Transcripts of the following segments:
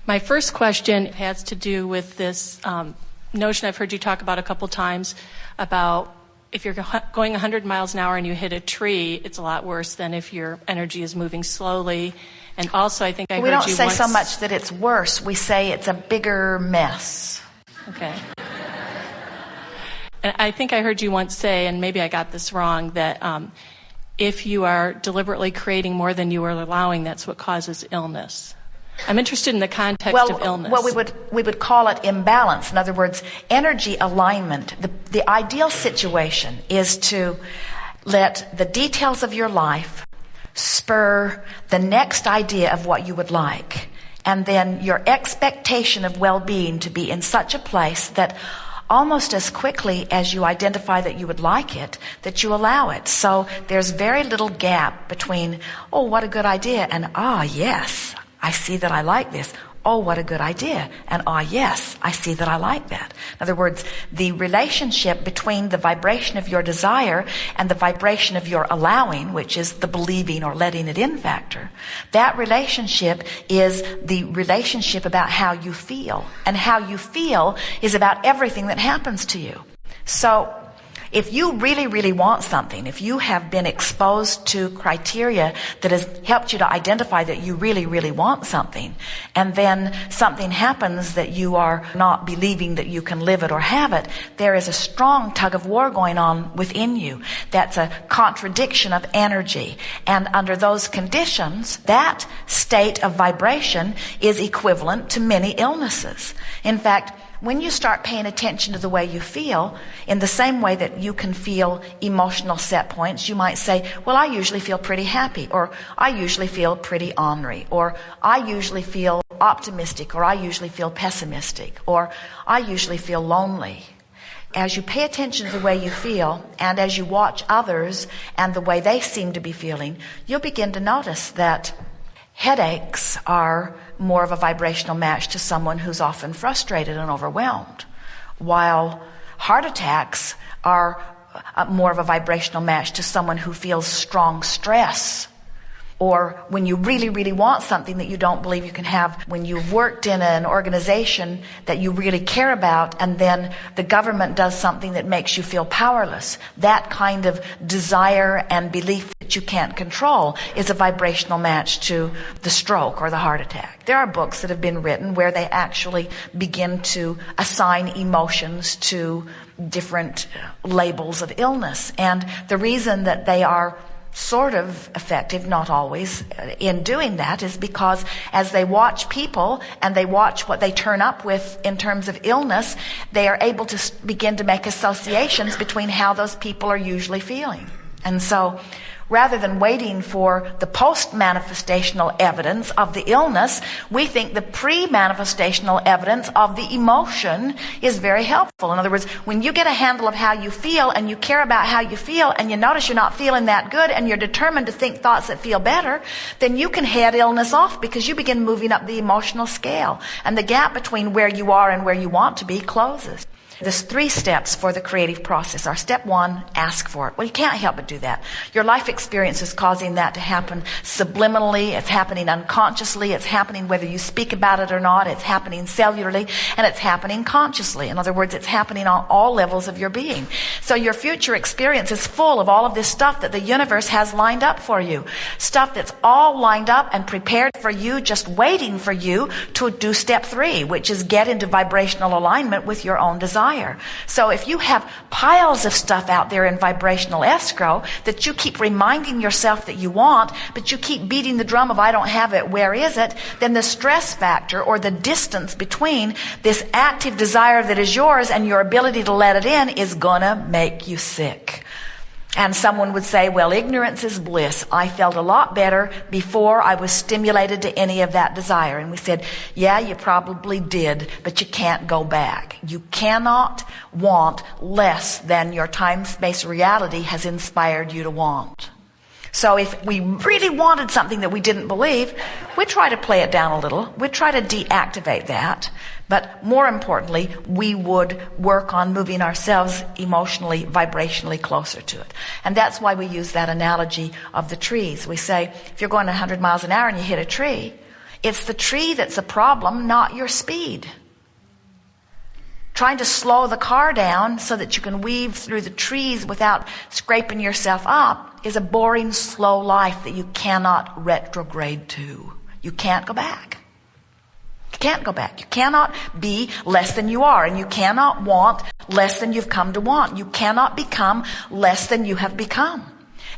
My first question has to do with this notion I've heard you talk about a couple times about if you're going 100 miles an hour and you hit a tree, it's a lot worse than if your energy is moving slowly. And also, I think I heard you once... We don't say so much that it's worse. We say it's a bigger mess. Okay. And I think I heard you once say, and maybe I got this wrong, that if you are deliberately creating more than you are allowing, that's what causes illness. I'm interested in the context of illness. Well, we would call it imbalance. In other words, energy alignment. The ideal situation is to let the details of your life spur the next idea of what you would like. And then your expectation of well-being to be in such a place that almost as quickly as you identify that you would like it, that you allow it. So there's very little gap between, oh, what a good idea, and yes, I see that I like this. Oh, what a good idea. And yes, I see that I like that. In other words, the relationship between the vibration of your desire and the vibration of your allowing, which is the believing or letting it in factor, that relationship is the relationship about how you feel. And how you feel is about everything that happens to you. So, if you really, really want something, if you have been exposed to criteria that has helped you to identify that you really, really want something, and then something happens that you are not believing that you can live it or have it, there is a strong tug of war going on within you. That's a contradiction of energy. And under those conditions, that state of vibration is equivalent to many illnesses. In fact, when you start paying attention to the way you feel, in the same way that you can feel emotional set points, you might say, well, I usually feel pretty happy, or I usually feel pretty ornery, or I usually feel optimistic, or I usually feel pessimistic, or I usually feel lonely. As you pay attention to the way you feel, and as you watch others and the way they seem to be feeling, you'll begin to notice that headaches are more of a vibrational match to someone who's often frustrated and overwhelmed, while heart attacks are more of a vibrational match to someone who feels strong stress. Or when you really, really want something that you don't believe you can have, when you've worked in an organization that you really care about, and then the government does something that makes you feel powerless. That kind of desire and belief that you can't control is a vibrational match to the stroke or the heart attack. There are books that have been written where they actually begin to assign emotions to different labels of illness. And the reason that they are sort of effective, not always, in doing that is because as they watch people and they watch what they turn up with in terms of illness, they are able to begin to make associations between how those people are usually feeling. And so rather than waiting for the post-manifestational evidence of the illness, we think the pre-manifestational evidence of the emotion is very helpful. In other words, when you get a handle of how you feel and you care about how you feel and you notice you're not feeling that good and you're determined to think thoughts that feel better, then you can head illness off because you begin moving up the emotional scale. And the gap between where you are and where you want to be closes. There's 3 steps for the creative process. Our step 1, ask for it. Well, you can't help but do that. Your life experience is causing that to happen subliminally. It's happening unconsciously. It's happening whether you speak about it or not. It's happening cellularly, and it's happening consciously. In other words, it's happening on all levels of your being. So your future experience is full of all of this stuff that the universe has lined up for you. Stuff that's all lined up and prepared for you, just waiting for you to do step 3, which is get into vibrational alignment with your own desire. So if you have piles of stuff out there in vibrational escrow that you keep reminding yourself that you want, but you keep beating the drum of I don't have it, where is it? Then the stress factor or the distance between this active desire that is yours and your ability to let it in is gonna make you sick. And someone would say, well, ignorance is bliss. I felt a lot better before I was stimulated to any of that desire. And we said, yeah, you probably did, but you can't go back. You cannot want less than your time-space reality has inspired you to want. So if we really wanted something that we didn't believe, we'd try to play it down a little. We'd try to deactivate that. But more importantly, we would work on moving ourselves emotionally, vibrationally closer to it. And that's why we use that analogy of the trees. We say, if you're going 100 miles an hour and you hit a tree, It's the tree that's a problem, not your speed. Trying to slow the car down so that you can weave through the trees without scraping yourself up is a boring, slow life that you cannot retrograde to. You can't go back. You can't go back. You cannot be less than you are, and you cannot want less than you've come to want. You cannot become less than you have become.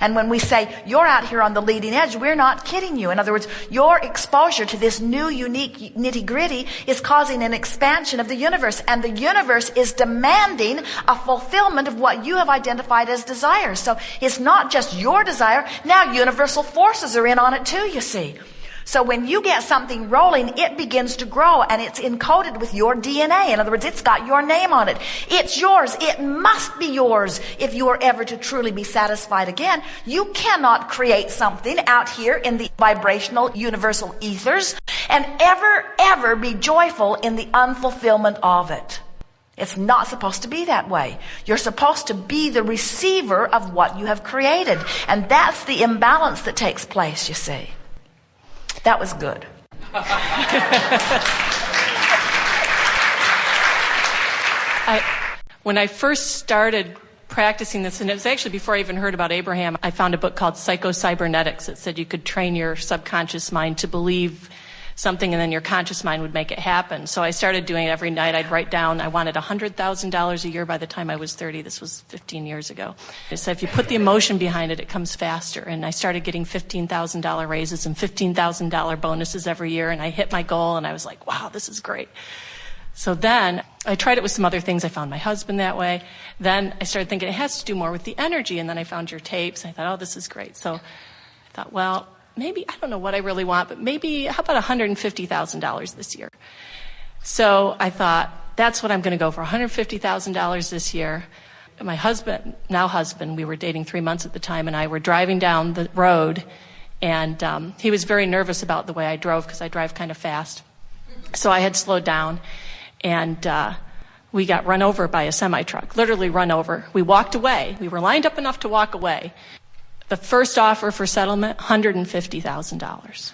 And when we say, you're out here on the leading edge, we're not kidding you. In other words, your exposure to this new, unique nitty-gritty is causing an expansion of the universe. And the universe is demanding a fulfillment of what you have identified as desires. So it's not just your desire. Now universal forces are in on it too, you see. So when you get something rolling, it begins to grow, and it's encoded with your DNA. In other words, it's got your name on it. It's yours. It must be yours if you are ever to truly be satisfied again. You cannot create something out here in the vibrational universal ethers and ever be joyful in the unfulfillment of it. It's not supposed to be that way. You're supposed to be the receiver of what you have created. And that's the imbalance that takes place, you see. That was good. When I first started practicing this, and it was actually before I even heard about Abraham, I found a book called Psycho-Cybernetics that said you could train your subconscious mind to believe something, and then your conscious mind would make it happen. So I started doing it every night. I'd write down, I wanted $100,000 a year by the time I was 30. This was 15 years ago. I said, if you put the emotion behind it, it comes faster. And I started getting $15,000 raises and $15,000 bonuses every year, and I hit my goal, and I was like, wow, this is great. So then I tried it with some other things. I found my husband that way. Then I started thinking it has to do more with the energy, and then I found your tapes. I thought, oh, this is great. So I thought, well, maybe, I don't know what I really want, but maybe, how about $150,000 this year? So I thought, that's what I'm going to go for, $150,000 this year. And my husband, now husband, we were dating 3 months at the time, and I were driving down the road, and he was very nervous about the way I drove because I drive kind of fast. So I had slowed down, and we got run over by a semi-truck, literally run over. We walked away. We were lined up enough to walk away. The first offer for settlement, $150,000.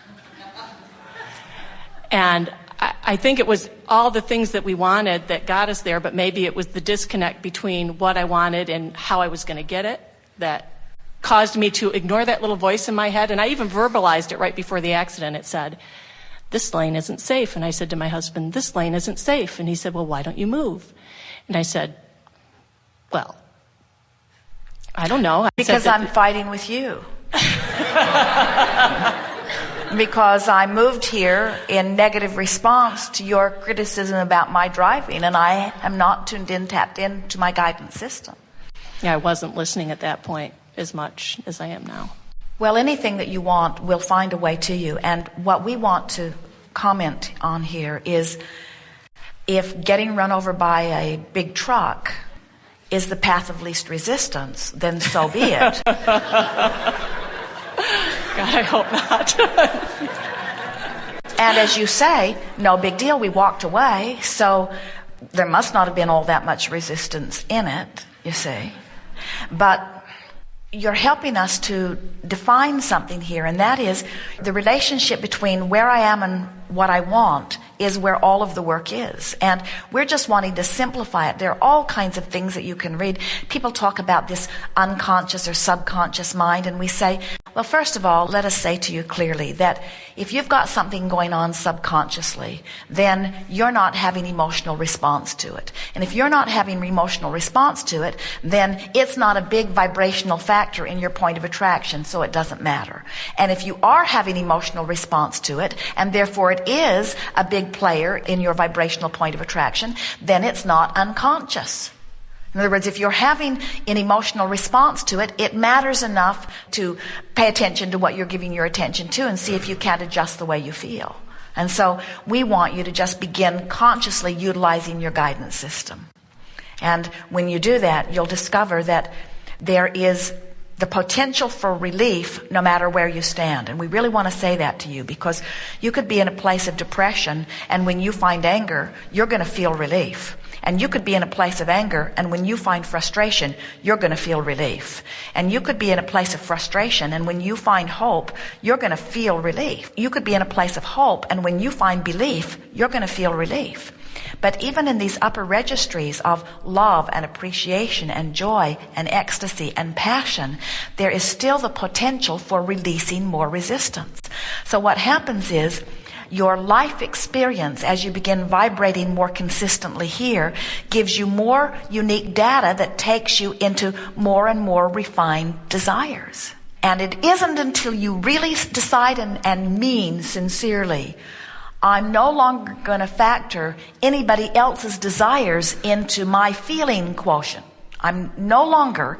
And I think it was all the things that we wanted that got us there, but maybe it was the disconnect between what I wanted and how I was going to get it that caused me to ignore that little voice in my head. And I even verbalized it right before the accident. It said, this lane isn't safe. And I said to my husband, this lane isn't safe. And he said, well, why don't you move? And I said, well, I don't know. Because I'm fighting with you. Because I moved here in negative response to your criticism about my driving, and I am not tapped into my guidance system. Yeah, I wasn't listening at that point as much as I am now. Well, anything that you want will find a way to you. And what we want to comment on here is if getting run over by a big truck is the path of least resistance, then so be it. God, I hope not. And as you say, no big deal, we walked away, so there must not have been all that much resistance in it, you see. But you're helping us to define something here, and that is the relationship between where I am and what I want is where all of the work is. And we're just wanting to simplify it. There are all kinds of things that you can read. People talk about this unconscious or subconscious mind, and we say, well, first of all, let us say to you clearly that if you've got something going on subconsciously, then you're not having emotional response to it. And if you're not having emotional response to it, then it's not a big vibrational factor in your point of attraction, so it doesn't matter. And if you are having emotional response to it, and therefore it is a big player in your vibrational point of attraction, then it's not unconscious. In other words, if you're having an emotional response to it, it matters enough to pay attention to what you're giving your attention to and see if you can't adjust the way you feel. And so we want you to just begin consciously utilizing your guidance system. And when you do that, you'll discover that there is the potential for relief no matter where you stand. And we really want to say that to you because you could be in a place of depression, and when you find anger, you're going to feel relief. And you could be in a place of anger, and when you find frustration, you're going to feel relief. And you could be in a place of frustration, and when you find hope, you're going to feel relief. You could be in a place of hope, and when you find belief, you're going to feel relief. But even in these upper registries of love and appreciation and joy and ecstasy and passion, there is still the potential for releasing more resistance. So what happens is, your life experience, as you begin vibrating more consistently here, gives you more unique data that takes you into more and more refined desires. And it isn't until you really decide and mean sincerely, I'm no longer going to factor anybody else's desires into my feeling quotient. I'm no longer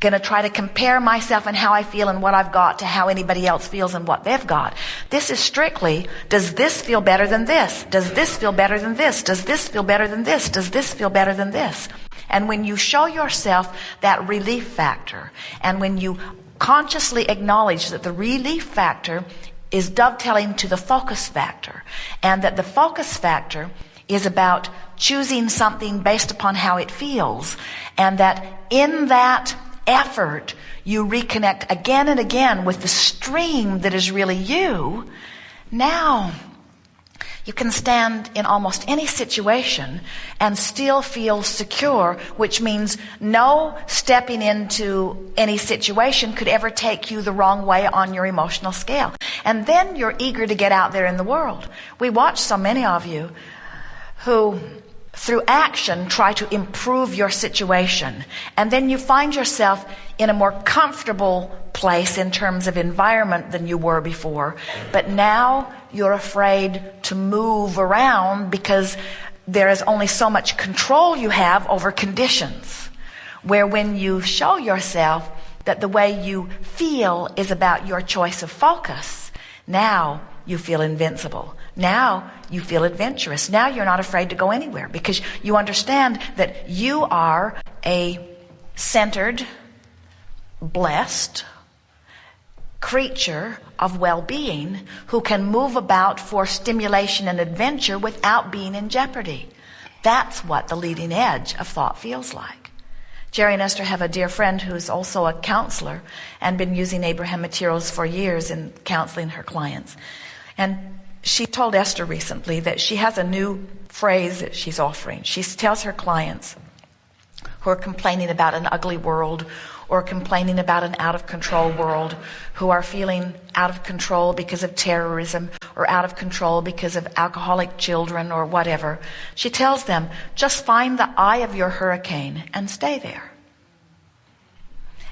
going to try to compare myself and how I feel and what I've got to how anybody else feels and what they've got. This is strictly, does this feel better than this? Does this feel better than this? Does this feel better than this? Does this feel better than this? And when you show yourself that relief factor, and when you consciously acknowledge that the relief factor is dovetailing to the focus factor, and that the focus factor is about choosing something based upon how it feels, and that in that effort you reconnect again and again with the stream that is really you, now you can stand in almost any situation and still feel secure, which means no stepping into any situation could ever take you the wrong way on your emotional scale. And then you're eager to get out there in the world. We watch so many of you who, through action, try to improve your situation. And then you find yourself in a more comfortable place in terms of environment than you were before. But now you're afraid to move around because there is only so much control you have over conditions. Where when you show yourself that the way you feel is about your choice of focus, now you feel invincible. Now you feel adventurous. Now you're not afraid to go anywhere because you understand that you are a centered, blessed creature of well-being who can move about for stimulation and adventure without being in jeopardy. That's what the leading edge of thought feels like. Jerry and Esther have a dear friend who's also a counselor and been using Abraham materials for years in counseling her clients. And she told Esther recently that she has a new phrase that she's offering. She tells her clients who are complaining about an ugly world or complaining about an out-of-control world, who are feeling out of control because of terrorism or out of control because of alcoholic children or whatever. She tells them, just find the eye of your hurricane and stay there.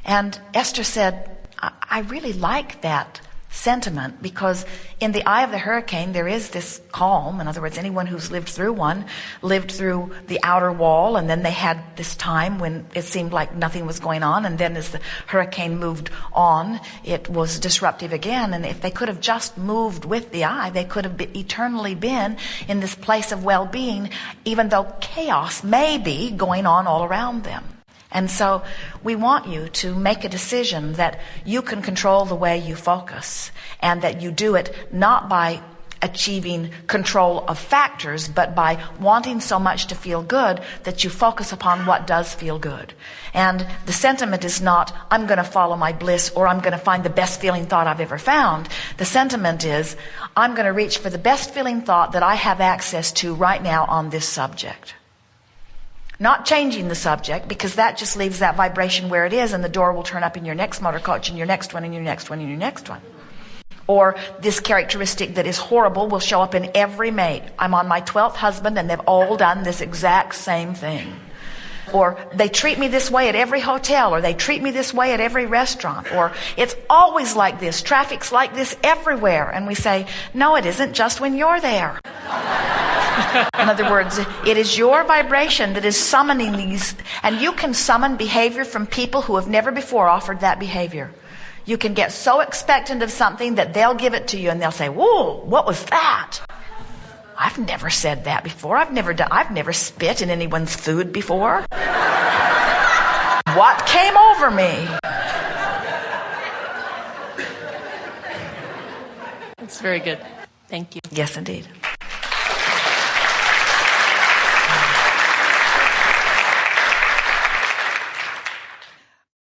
And Esther said, I really like that sentiment, because in the eye of the hurricane there is this calm. In other words, anyone who's lived through one lived through the outer wall, and then they had this time when it seemed like nothing was going on, and then as the hurricane moved on, it was disruptive again. And if they could have just moved with the eye, they could have eternally been in this place of well-being, even though chaos may be going on all around them. And so we want you to make a decision that you can control the way you focus, and that you do it not by achieving control of factors, but by wanting so much to feel good that you focus upon what does feel good. And the sentiment is not, I'm going to follow my bliss, or I'm going to find the best feeling thought I've ever found. The sentiment is, I'm going to reach for the best feeling thought that I have access to right now on this subject. Not changing the subject, because that just leaves that vibration where it is, and the door will turn up in your next motor coach, and your next one, and your next one, and your next one. Or this characteristic that is horrible will show up in every mate. I'm on my 12th husband, and they've all done this exact same thing. Or they treat me this way at every hotel, or they treat me this way at every restaurant, or it's always like this, traffic's like this everywhere. And we say, no, it isn't, just when you're there. In other words, it is your vibration that is summoning these, and you can summon behavior from people who have never before offered that behavior. You can get so expectant of something that they'll give it to you, and they'll say, whoa, what was that? I've never said that before. I've never spit in anyone's food before. What came over me? It's very good. Thank you. Yes, indeed.